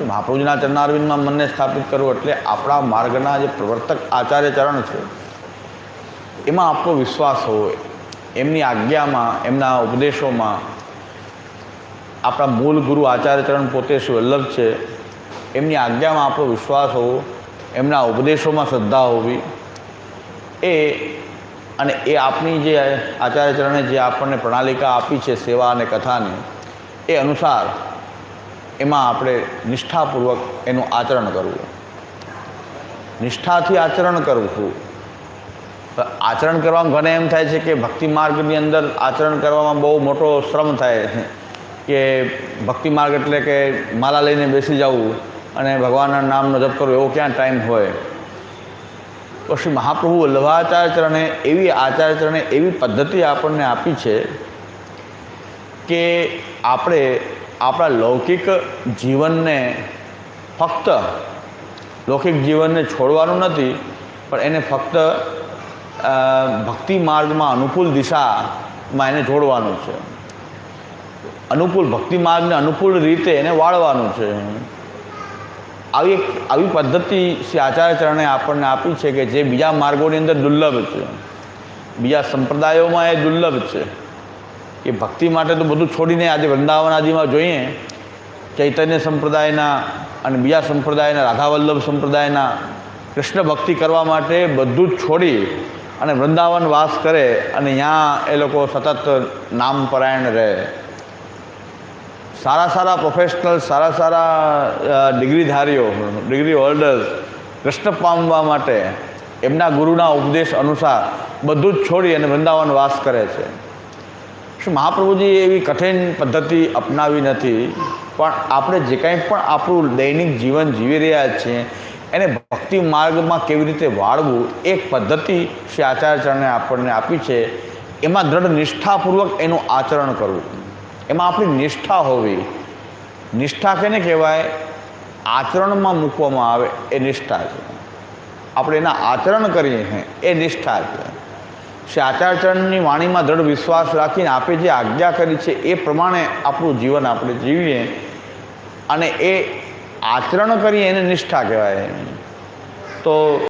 શ્રી મહાપ્રભુજીના ચરણારવિંદમાં મનને સ્થાપિત કરવું એટલે આપણા માર્ગના જે પ્રવર્તક આચાર્ય ચરણ છે એમાં આપણો વિશ્વાસ હોય, એમની આજ્ઞામાં, એમના ઉપદેશોમાં. આપણા મૂળ ગુરુ આચાર્ય ચરણ પોતે શ્રી વલ્લભ છે, એમની આજ્ઞામાં આપણો વિશ્વાસ હોવો, એમના ઉપદેશોમાં શ્રદ્ધા હોવી, અને એ આપની જે આચાર્ય ચરણે જે આપણને પ્રણાલિકા આપી છે સેવા અને કથાની, એ અનુસાર એમાં આપણે નિષ્ઠાપૂર્વક એનું આચરણ કરવું, નિષ્ઠાથી આચરણ કરવું. આચરણ કરવામાં ઘણે એમ થાય છે કે ભક્તિ માર્ગની અંદર આચરણ કરવામાં બહુ મોટો શ્રમ થાય છે, કે ભક્તિ માર્ગ એટલે કે માલા લઈને બેસી જવું અને ભગવાનના નામનો જપ કરવો, એવો ક્યાં ટાઈમ હોય. તો શ્રી મહાપ્રભુ વલ્લભાચાર્ય ચરણે એવી પદ્ધતિ આપણને આપી છે કે આપણે આપણા લૌકિક જીવનને ફક્ત લૌકિક જીવનને છોડવાનું નથી, પણ એને ફક્ત ભક્તિ માર્ગમાં અનુકૂળ દિશામાં એને જોડવાનું છે. ભક્તિ માર્ગને અનુકૂળ રીતે એને વાળવાનું છે. આવી પદ્ધતિ શ્રી આચાર્ય ચરણે આપણને આપી છે કે જે બીજા માર્ગોની અંદર દુર્લભ છે, બીજા સંપ્રદાયોમાં એ દુર્લભ છે. કે ભક્તિ માટે તો બધું છોડીને આજે વૃંદાવન આદિમાં જોઈએ ચૈતન્ય સંપ્રદાયના અને બીજા સંપ્રદાયના, રાધાવલ્લભ સંપ્રદાયના કૃષ્ણ ભક્તિ કરવા માટે બધું જ છોડી અને વૃંદાવન વાસ કરે અને ત્યાં એ લોકો સતત નામપરાયણ રહે. સારા પ્રોફેશનલ, સારા ડિગ્રીધારીઓ, ડિગ્રી હોલ્ડર્સ કૃષ્ણ પામવા માટે એમના ગુરુના ઉપદેશ અનુસાર બધું જ છોડી અને વૃંદાવન વાસ કરે છે. શું મહાપ્રભુજી એવી કઠિન પદ્ધતિ અપનાવી નથી, પણ આપણે જે કાંઈ પણ આપણું દૈનિક જીવન જીવી રહ્યા છીએ એને ભક્તિ માર્ગમાં કેવી રીતે વાળવું, એક પદ્ધતિ શ્રી આચાર્ય ચરણે આપણને આપી છે. એમાં દ્રઢ નિષ્ઠાપૂર્વક એનું આચરણ કરવું, એમાં આપણી નિષ્ઠા હોવી. નિષ્ઠા કેને કહેવાય? આચરણમાં મૂકવામાં આવે એ નિષ્ઠા છે. આપણે એના આચરણ કરીએ એ નિષ્ઠા છે. શ્રી આચાર્ય ચરણની વાણીમાં દ્રઢ વિશ્વાસ રાખીને આપે જે આજ્ઞા કરી છે એ પ્રમાણે આપણું જીવન આપણે જીવીએ અને એ આચરણ કરીએ એને નિષ્ઠા કહેવાય. તો